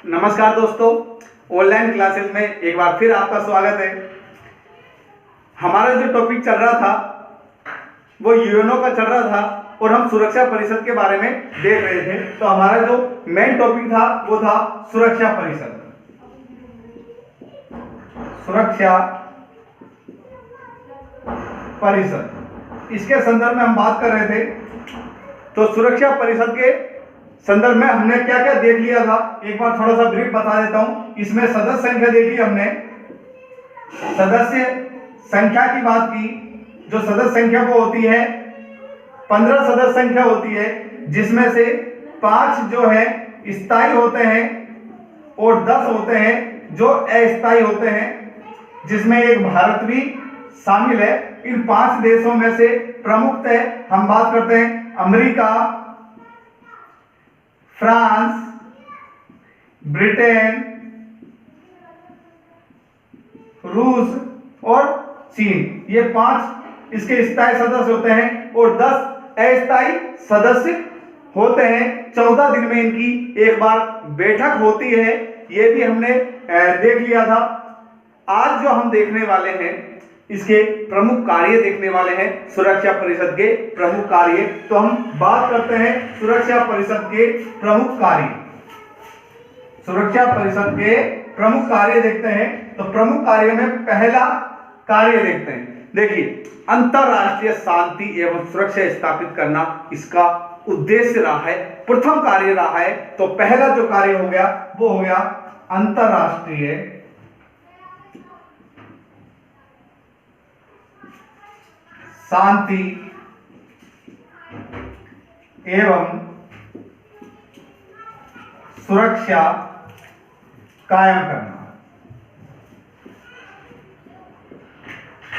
नमस्कार दोस्तों, online classes में एक बार फिर आपका स्वागत है। हमारा जो टॉपिक चल रहा था वो यूएनओ का चल रहा था और हम सुरक्षा परिषद के बारे में देख रहे थे। तो हमारा जो मेन टॉपिक था वो था सुरक्षा परिषद। सुरक्षा परिषद, इसके संदर्भ में हम बात कर रहे थे। तो सुरक्षा परिषद के संदर्भ में हमने क्या क्या देख लिया था, एक बार थोड़ा सा ब्रीफ बता देता हूं। इसमें सदस्य संख्या देखी हमने, सदस्य संख्या की बात की। जो सदस्य संख्या वो होती है 15 सदस्य संख्या होती है, जिसमें से 5 जो है स्थायी होते हैं और 10 होते हैं जो अस्थायी होते हैं, जिसमें एक भारत भी शामिल है। इन 5 देशों में से प्रमुखतः हम बात करते हैं अमेरिका, फ्रांस, ब्रिटेन, रूस और चीन। ये 5 इसके स्थायी सदस्य होते हैं और 10 अस्थायी सदस्य होते हैं। 14 दिन में इनकी एक बार बैठक होती है, ये भी हमने देख लिया था। आज जो हम देखने वाले हैं इसके प्रमुख कार्य देखने वाले हैं, सुरक्षा परिषद के प्रमुख कार्य। तो हम बात करते हैं सुरक्षा परिषद के प्रमुख कार्य। सुरक्षा परिषद के प्रमुख कार्य देखते हैं। तो प्रमुख कार्य में पहला कार्य देखते हैं। देखिए, अंतरराष्ट्रीय शांति एवं सुरक्षा स्थापित करना इसका उद्देश्य रहा है, प्रथम कार्य रहा है। तो पहला जो कार्य हो गया वो हो गया अंतरराष्ट्रीय शांति एवं सुरक्षा कायम करना।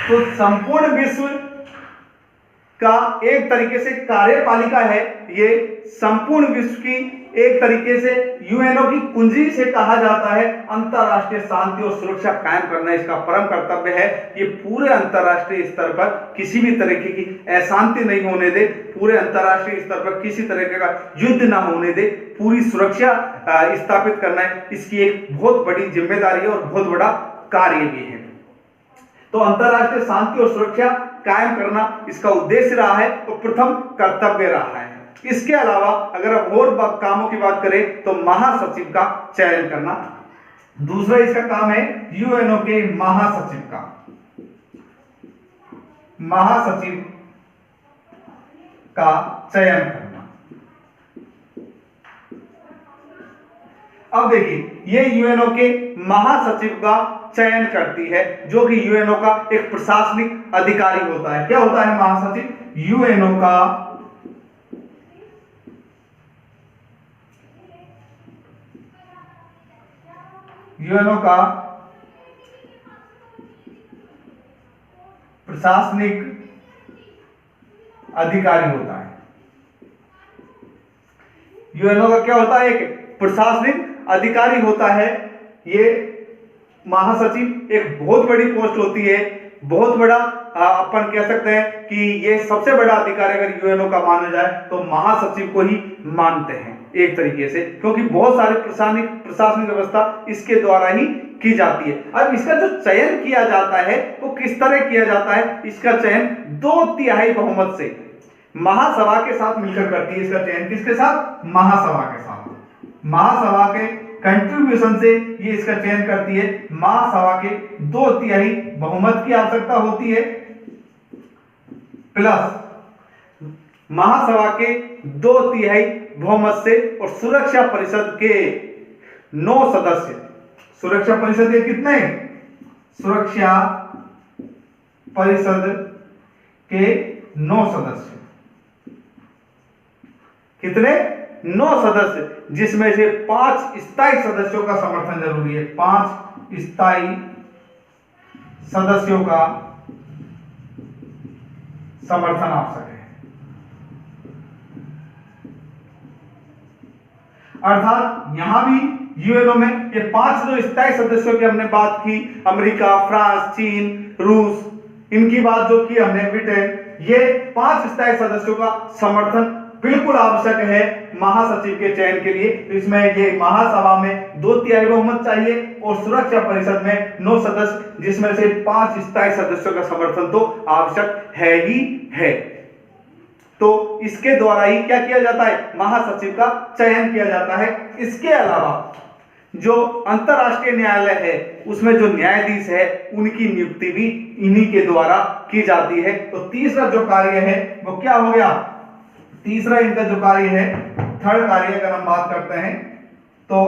तो संपूर्ण विश्व का एक तरीके से कार्यपालिका है। ये संपूर्ण विश्व की एक तरीके से यूएनओ की कुंजी से कहा जाता है। अंतरराष्ट्रीय शांति और सुरक्षा कायम करना इसका परम कर्तव्य है। ये पूरे अंतरराष्ट्रीय स्तर पर किसी भी तरीके की अशांति नहीं होने दे, पूरे अंतरराष्ट्रीय स्तर पर किसी तरीके का युद्ध ना होने दे, पूरी सुरक्षा स्थापित करना है। इसकी एक बहुत बड़ी जिम्मेदारी है और बहुत बड़ा कार्य भी है। तो अंतरराष्ट्रीय शांति और सुरक्षा कायम करना इसका उद्देश्य रहा है और प्रथम कर्तव्य रहा है। इसके अलावा अगर अब और कामों की बात करें तो महासचिव का चयन करना दूसरा इसका काम है। यूएनओ के महासचिव का, महासचिव का चयन करना। अब देखिए, ये यूएनओ के महासचिव का चयन करती है, जो कि यूएनओ का एक प्रशासनिक अधिकारी होता है। क्या होता है महासचिव? यूएनओ का प्रशासनिक अधिकारी होता है। यूएनओ का क्या होता है? एक प्रशासनिक अधिकारी होता है। ये महासचिव एक बहुत बड़ी पोस्ट होती है, बहुत बड़ा अपन कह सकते हैं कि ये सबसे बड़ा अधिकारी अगर यूएनओ का माना जाए तो महासचिव को ही मानते हैं एक तरीके से, क्योंकि बहुत सारी प्रशासनिक व्यवस्था इसके द्वारा ही की जाती है। अब इसका जो चयन किया जाता है वो किस तरह किया जाता है? इसका चयन 2/3 बहुमत से महासभा के साथ मिलकर करती है। इसका चयन किसके साथ? महासभा के साथ। महासभा के कंट्रीब्यूशन से ये इसका चयन करती है। महासभा के 2/3 बहुमत की आवश्यकता होती है, प्लस महासभा के 2/3 बहुमत से और सुरक्षा परिषद के 9 सदस्य। सुरक्षा परिषद के कितने? सुरक्षा परिषद के 9 सदस्य। कितने? 9 सदस्य, जिसमें से 5 स्थायी सदस्यों का समर्थन जरूरी है। 5 स्थायी सदस्यों का समर्थन आवश्यक है। अर्थात यहां भी यूएनओ में ये 5 जो स्थायी सदस्यों की हमने बात की, अमेरिका, फ्रांस, चीन, रूस, इनकी बात जो की हमने, ब्रिटेन, ये 5 स्थायी सदस्यों का समर्थन बिल्कुल आवश्यक है महासचिव के चयन के लिए। तो इसमें ये महासभा में 2/3 बहुमत चाहिए और सुरक्षा परिषद में 9 सदस्य, जिसमें से 5 स्थायी सदस्यों का समर्थन तो आवश्यक है ही है। तो इसके द्वारा ही क्या किया जाता है, महासचिव का चयन किया जाता है। इसके अलावा जो अंतरराष्ट्रीय न्यायालय है उसमें जो न्यायाधीश है उनकी नियुक्ति भी इन्हीं के द्वारा की जाती है। तो तीसरा जो कार्य है वो क्या हो गया, तीसरा इनका जो कार्य है, थर्ड कार्य अगर हम बात करते हैं तो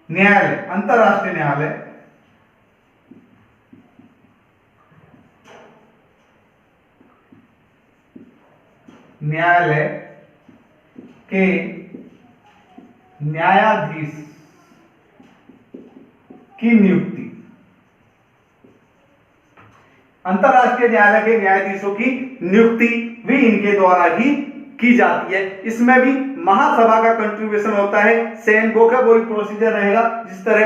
न्यायालय, अंतरराष्ट्रीय न्यायालय न्यायालय के न्यायाधीश की नियुक्ति, अंतरराष्ट्रीय न्यायालय के न्यायाधीशों की नियुक्ति भी इनके द्वारा ही की जाती है। इसमें भी महासभा का कंट्रीब्यूशन होता है। सेम वो का वही प्रोसीजर रहेगा जिस तरह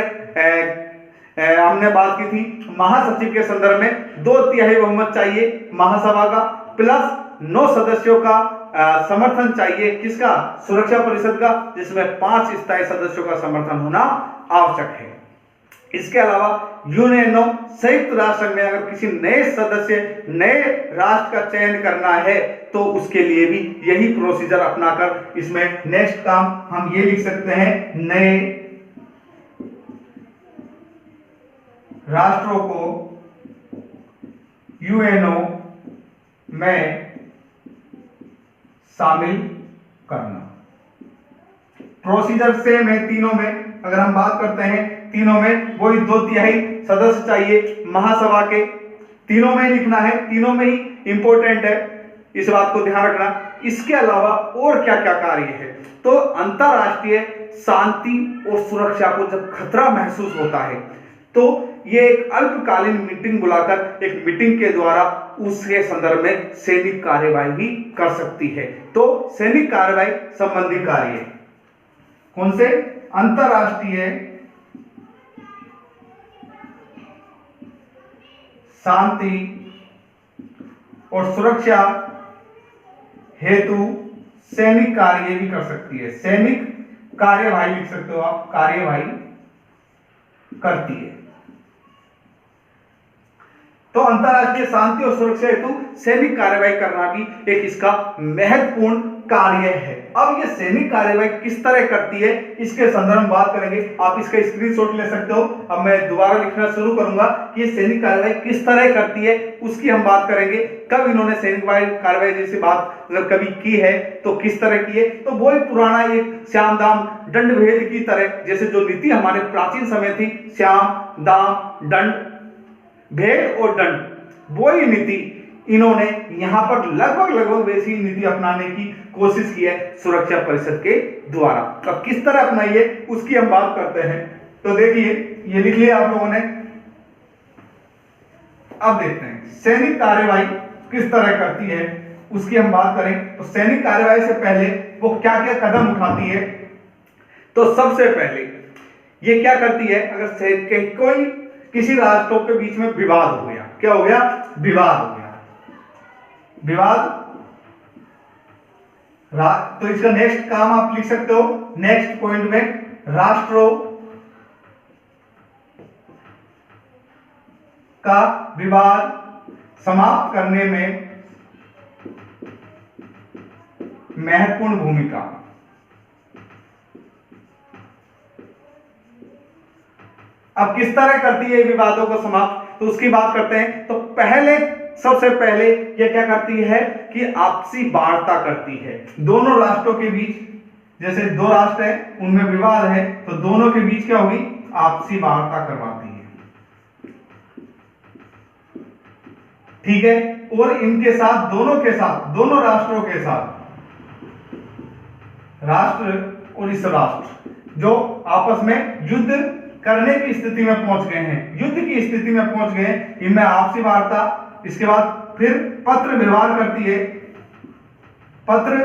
हमने बात की थी। महासचिव के संदर्भ में 2/3 बहुमत चाहिए महासभा का, प्लस 9 सदस्यों का समर्थन चाहिए, किसका, सुरक्षा परिषद का, जिसमें 5 स्थायी सदस्यों का समर्थन होना आवश्यक है। इसके अलावा यूएनओ संयुक्त राष्ट्र संघ में अगर किसी नए सदस्य, नए राष्ट्र का चयन करना है तो उसके लिए भी यही प्रोसीजर अपनाकर इसमें नेक्स्ट काम हम ये लिख सकते हैं, नए राष्ट्रों को यूएनओ में शामिल करना। प्रोसीजर सेम है तीनों में। अगर हम बात करते हैं तीनों में वही 2/3 सदस्य चाहिए महासभा के, तीनों में लिखना है, तीनों में ही इंपॉर्टेंट है, इस बात को ध्यान रखना। इसके अलावा और क्या क्या कार्य है, तो अंतरराष्ट्रीय शांति और सुरक्षा को जब खतरा महसूस होता है तो ये एक अल्पकालीन मीटिंग बुलाकर एक मीटिंग के द्वारा उसके संदर्भ में सैनिक कार्यवाही भी कर सकती है। तो सैनिक कार्यवाही संबंधी कार्य कौन से, अंतरराष्ट्रीय शांति और सुरक्षा हेतु सैनिक कार्य भी कर सकती है। सैनिक कार्यवाही लिख सकते हो आप, कार्यवाही करती है। तो अंतरराष्ट्रीय शांति और सुरक्षा हेतु सैनिक कार्यवाही करना भी एक इसका महत्वपूर्ण कार्य है। अब ये सैनिक कार्यवाही किस तरह करती है इसके संदर्भ में बात करेंगे। आप इसका स्क्रीनशॉट ले सकते हो। अब मैं दोबारा लिखना शुरू करूंगा कि ये सैनिक कार्यवाही किस तरह करती है, उसकी हम बात करेंगे। कब इन्होंने सैनिक कार्यवाही जैसी बात अगर कभी की है तो किस तरह की है, तो वही पुराना एक श्याम दाम दंड भेद की तरह, जैसे जो नीति हमारे प्राचीन समय थी, श्याम दाम दंड भेद और दंड, वही नीति इन्होंने यहां पर लगभग वैसी नीति अपनाने की कोशिश की है सुरक्षा परिषद के द्वारा। अब किस तरह अपनाई है उसकी हम बात करते हैं। तो देखिए ये लिख लिया आप लोगों ने। अब देखते हैं सैनिक कार्यवाही किस तरह करती है उसकी हम बात करें। तो सैनिक कार्यवाही से पहले वो क्या क्या कदम उठाती है, तो सबसे पहले ये क्या करती है, अगर कोई किसी राष्ट्रों के बीच में विवाद हो गया, क्या हो गया, विवाद हो गया, विवाद, तो इसका नेक्स्ट काम आप लिख सकते हो नेक्स्ट पॉइंट में, राष्ट्रों का विवाद समाप्त करने में महत्वपूर्ण भूमिका। अब किस तरह करती है विवादों को समाप्त, तो उसकी बात करते हैं। तो पहले सबसे पहले ये क्या करती है कि आपसी वार्ता करती है दोनों राष्ट्रों के बीच। जैसे दो राष्ट्र है उनमें विवाद है तो दोनों के बीच क्या होगी, आपसी वार्ता करवाती है, ठीक है। और इनके साथ, दोनों के साथ, दोनों राष्ट्रों के साथ, राष्ट्र और इस राष्ट्र जो आपस में युद्ध करने की स्थिति में पहुंच गए हैं, युद्ध की स्थिति में पहुंच गए हैं, इनमें आपसी वार्ता, इसके बाद फिर पत्र व्यवहार करती है, पत्र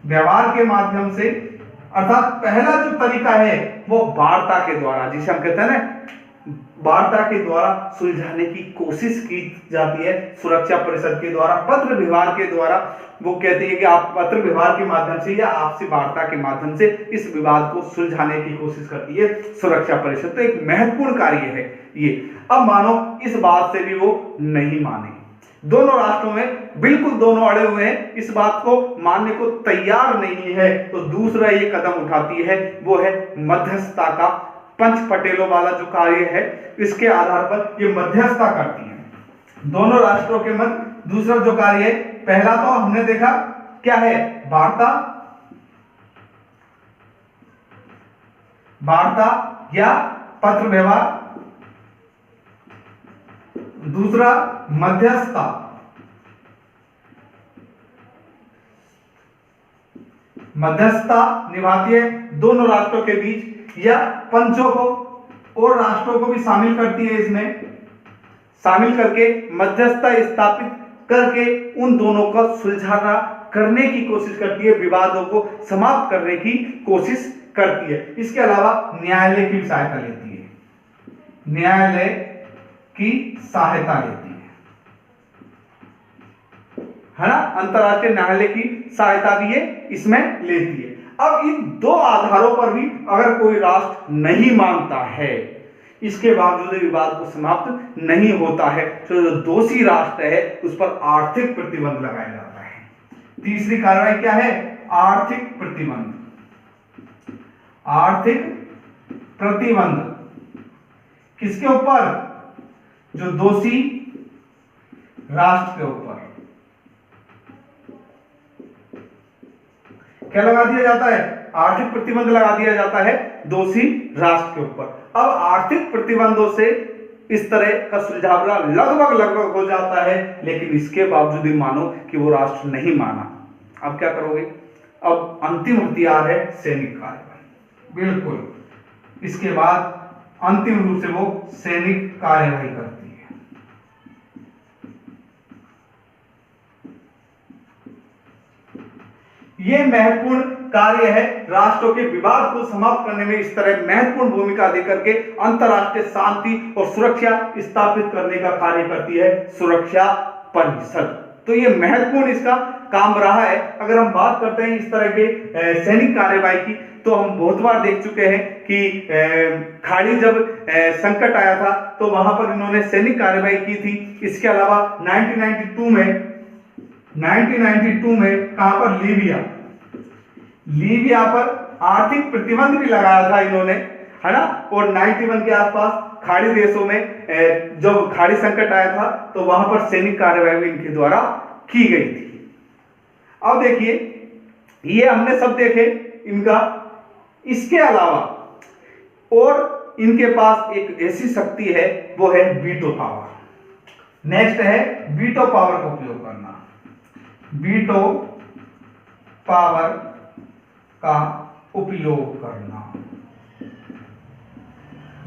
व्यवहार के माध्यम से, अर्थात पहला जो तरीका है वो वार्ता के द्वारा, जिसे हम कहते हैं ना वार्ता के द्वारा सुलझाने की कोशिश की जाती है, सुरक्षा परिषद के द्वारा, पत्र व्यवहार के द्वारा। वो कहती है कि आप पत्र व्यवहार के माध्यम से या आपसी वार्ता के माध्यम से इस विवाद को सुलझाने की कोशिश करती है सुरक्षा परिषद। तो एक महत्वपूर्ण कार्य है ये। अब मानो इस बात से भी वो नहीं माने, दोनों राष्ट्रों में बिल्कुल दोनों अड़े हुए हैं, इस बात को मानने को तैयार नहीं है। तो दूसरा ये कदम उठाती है वो है मध्यस्थता का, पंच पटेलों वाला जो कार्य है इसके आधार पर ये मध्यस्थता करती है दोनों राष्ट्रों के मध्य। दूसरा जो कार्य है, पहला तो हमने देखा क्या है, वार्ता, वार्ता या पत्र व्यवहार। दूसरा मध्यस्थता, मध्यस्थता निभाती है दोनों राष्ट्रों के बीच या पंचों को और राष्ट्रों को भी शामिल करती है, इसमें शामिल करके मध्यस्थता स्थापित करके उन दोनों का सुलझाना करने की कोशिश करती है, विवादों को समाप्त करने की कोशिश करती है। इसके अलावा न्यायालय की सहायता लेती है, न्यायालय की सहायता लेती है ना, अंतरराष्ट्रीय न्यायालय की सहायता भी ये इसमें लेती है। अब इन दो आधारों पर भी अगर कोई राष्ट्र नहीं मानता है, इसके बावजूद विवाद को समाप्त नहीं होता है, तो जो दोषी राष्ट्र है उस पर आर्थिक प्रतिबंध लगाया जाता है। तीसरी कार्रवाई क्या है, आर्थिक प्रतिबंध। आर्थिक प्रतिबंध किसके ऊपर, जो दोषी राष्ट्र के ऊपर क्या लगा दिया जाता है, आर्थिक प्रतिबंध लगा दिया जाता है दोषी राष्ट्र के ऊपर। अब आर्थिक प्रतिबंधों से इस तरह का सुलझावना लगभग हो जाता है, लेकिन इसके बावजूद भी मानो कि वो राष्ट्र नहीं माना, अब क्या करोगे, अब अंतिम हथियार है सैनिक कार्यवाही। बिल्कुल, इसके बाद अंतिम रूप से वो सैनिक कार्यवाही करती है। ये महत्वपूर्ण कार्य है, राष्ट्रों के विवाद को समाप्त करने में इस तरह महत्वपूर्ण भूमिका देकर के अंतरराष्ट्रीय शांति और सुरक्षा स्थापित करने का कार्य करती है सुरक्षा परिषद। तो ये महत्वपूर्ण इसका काम रहा है। अगर हम बात करते हैं इस तरह के सैनिक कार्यवाही की, तो हम बहुत बार देख चुके हैं कि खाड़ी जब संकट आया था तो वहां पर इन्होंने सैनिक कार्यवाही की थी। इसके अलावा 1992 में कहां पर, लीबिया पर आर्थिक प्रतिबंध भी लगाया था इन्होंने, है ना। और 91 के आसपास खाड़ी देशों में जब खाड़ी संकट आया था तो वहां पर सैनिक कार्यवाही भी इनके द्वारा की गई थी। अब देखिए, ये हमने सब देखे इनका। इसके अलावा और इनके पास एक ऐसी शक्ति है, वो है वीटो पावर। नेक्स्ट है वीटो पावर का उपयोग करना, वीटो पावर का उपयोग करना।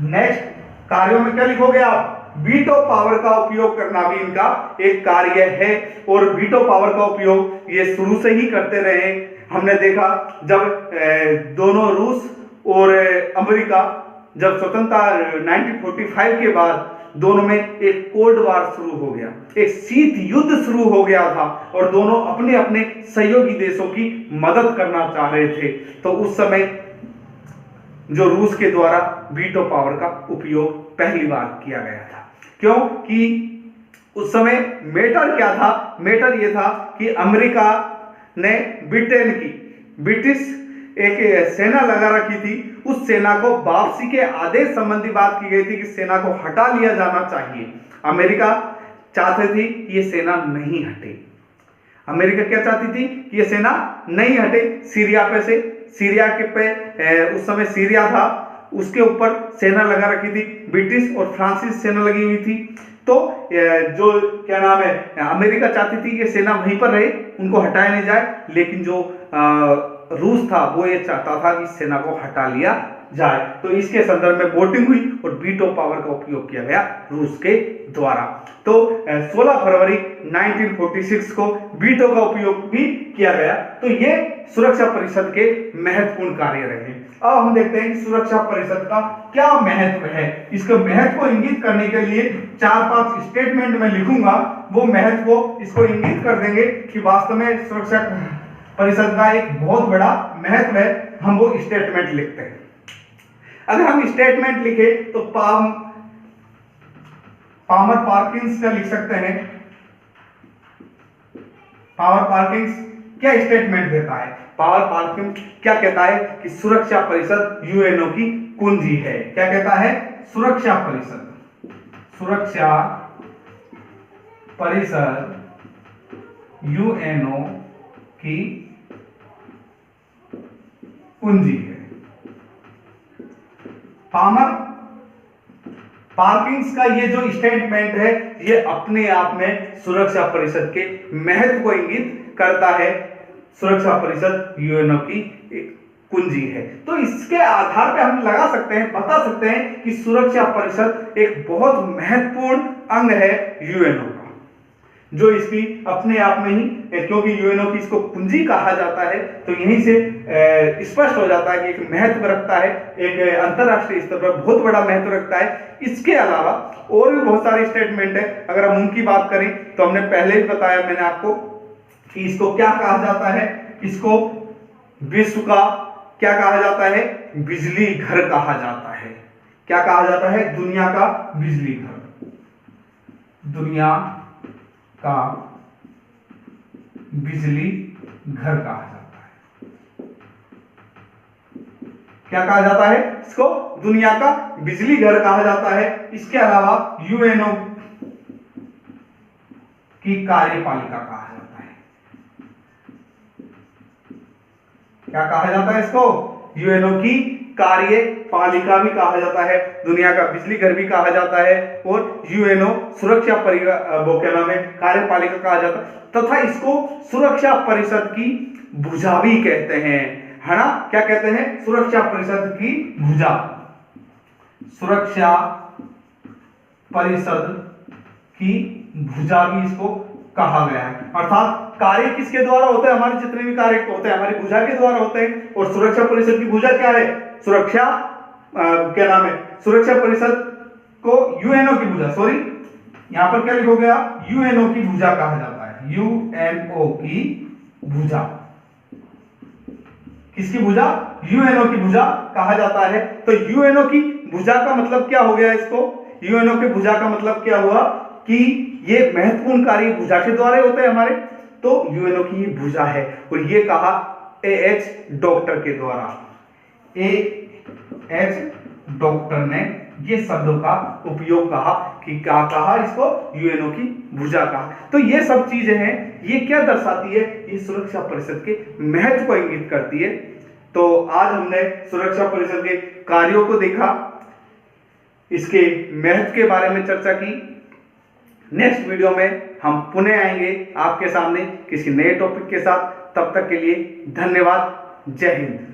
नेक्स्ट कार्यों में क्या लिखोगे आप, वीटो पावर का उपयोग करना भी इनका एक कार्य है। और वीटो पावर का उपयोग ये शुरू से ही करते रहे। हमने देखा जब दोनों रूस और अमेरिका जब स्वतंत्रता 1945 के बाद दोनों में एक कोल्ड वार शुरू हो गया, एक शीत युद्ध शुरू हो गया था और दोनों अपने अपने सहयोगी देशों की मदद करना चाह रहे थे। तो उस समय जो रूस के द्वारा वीटो पावर का उपयोग पहली बार किया गया था। क्योंकि उस समय मैटर क्या था, मैटर ये था कि अमेरिका ने ब्रिटेन की, ब्रिटिश एक सेना लगा रखी थी, उस सेना को वापसी के आदेश संबंधी बात की गई थी कि सेना को हटा लिया जाना चाहिए। अमेरिका चाहते थी कि ये सेना नहीं हटे। अमेरिका क्या चाहती थी कि ये सेना नहीं हटे। सीरिया पे से, सीरिया के पे उस समय सीरिया था, उसके ऊपर सेना लगा रखी थी, ब्रिटिश और फ्रांसीसी सेना लगी हुई थी। तो जो क्या नाम है, अमेरिका चाहती थी कि सेना वहीं पर रहे, उनको हटाया नहीं जाए, लेकिन जो रूस था वो ये चाहता था कि सेना को हटा लिया जाए। तो इसके संदर्भ में वोटिंग हुई और वीटो पावर का उपयोग किया गया रूस के द्वारा। तो 16 फरवरी 1946 को वीटो का उपयोग भी किया गया। तो ये सुरक्षा परिषद के महत्वपूर्ण कार्य रहे। अब हम देखते हैं कि सुरक्षा परिषद का क्या महत्व है। इसके महत्व को इंगित करने के लिए 4-5 स्टेटमेंट में लिखूंगा, वो महत्व को इसको इंगित कर देंगे कि वास्तव में सुरक्षा परिषद का एक बहुत बड़ा महत्व है। हम वो स्टेटमेंट लिखते हैं। अगर हम स्टेटमेंट लिखे तो पामर पार्किंस का लिख सकते हैं। पावर पार्किंस क्या स्टेटमेंट देता है? पावर पार्किंग क्या कहता है कि सुरक्षा परिषद यूएनओ की कुंजी है। क्या कहता है? सुरक्षा परिषद यूएनओ की कुंजी है। पामर पार्किंस का ये जो स्टेटमेंट है ये अपने आप में सुरक्षा परिषद के महत्व को इंगित करता है। सुरक्षा परिषद यूएनओ की कुंजी है। तो इसके आधार पे हम लगा सकते हैं, बता सकते हैं कि सुरक्षा परिषद एक बहुत महत्वपूर्ण अंग है यूएनओ का, जो इसकी अपने आप में ही, क्योंकि यूएनओ की इसको कुंजी कहा जाता है, तो यहीं से स्पष्ट हो जाता है कि एक महत्व रखता है, एक अंतरराष्ट्रीय स्तर पर बहुत बड़ा महत्व रखता है। इसके अलावा और भी बहुत सारे स्टेटमेंट है। अगर हम उनकी बात करें तो हमने पहले ही बताया मैंने आपको कि इसको क्या कहा जाता है, इसको विश्व का क्या कहा जाता है? बिजली घर कहा जाता है। क्या कहा जाता है? दुनिया का बिजली घर, दुनिया का बिजली घर कहा जाता है। क्या कहा जाता है? इसको दुनिया का बिजली घर कहा जाता है। इसके अलावा यूएनओ की कार्यपालिका कहा जाता है। क्या कहा जाता है इसको? यूएनओ की कार्यपालिका भी कहा जाता है, दुनिया का बिजली घर भी कहा जाता है, और यूएनओ सुरक्षा वो क्या नाम है, कार्यपालिका कहा जाता है, तथा इसको सुरक्षा परिषद की भुजा भी कहते हैं, है ना? क्या कहते हैं? सुरक्षा परिषद की भुजा। सुरक्षा परिषद की भुजा भी इसको कहा गया है। अर्थात कार्य किसके द्वारा होते हैं? हमारे जितने भी कार्य होते हैं हमारी भुजा के द्वारा होते हैं। और सुरक्षा परिषद की भुजा क्या है? सुरक्षा क्या नाम है? सुरक्षा परिषद को यूएनओ की भुजा, सॉरी यहां पर क्या लिखो गया? यूएनओ की भुजा कहा जाता है। यूएनओ की भुजा। किसकी भुजा? यूएनओ की भुजा कहा जाता है। तो यूएनओ की भुजा का मतलब क्या हो गया? इसको यूएनओ की भुजा का मतलब क्या हुआ कि ये महत्वपूर्ण कार्य भुजा के द्वारा होते हैं हमारे, तो यूएनओ की ये भुजा है। और ये कहा एएच डॉक्टर के द्वारा। एएच डॉक्टर ने ये शब्दों का उपयोग कहा कि क्या कहा इसको? यूएनओ की भुजा कहा। तो ये सब चीजें हैं, ये क्या दर्शाती है? ये सुरक्षा परिषद के महत्व को इंगित करती है। तो आज हमने सुरक्षा परिषद के कार्यों को देखा, इसके महत्व के बारे में चर्चा की। नेक्स्ट वीडियो में हम पुनः आएंगे आपके सामने किसी नए टॉपिक के साथ। तब तक के लिए धन्यवाद। जय हिंद।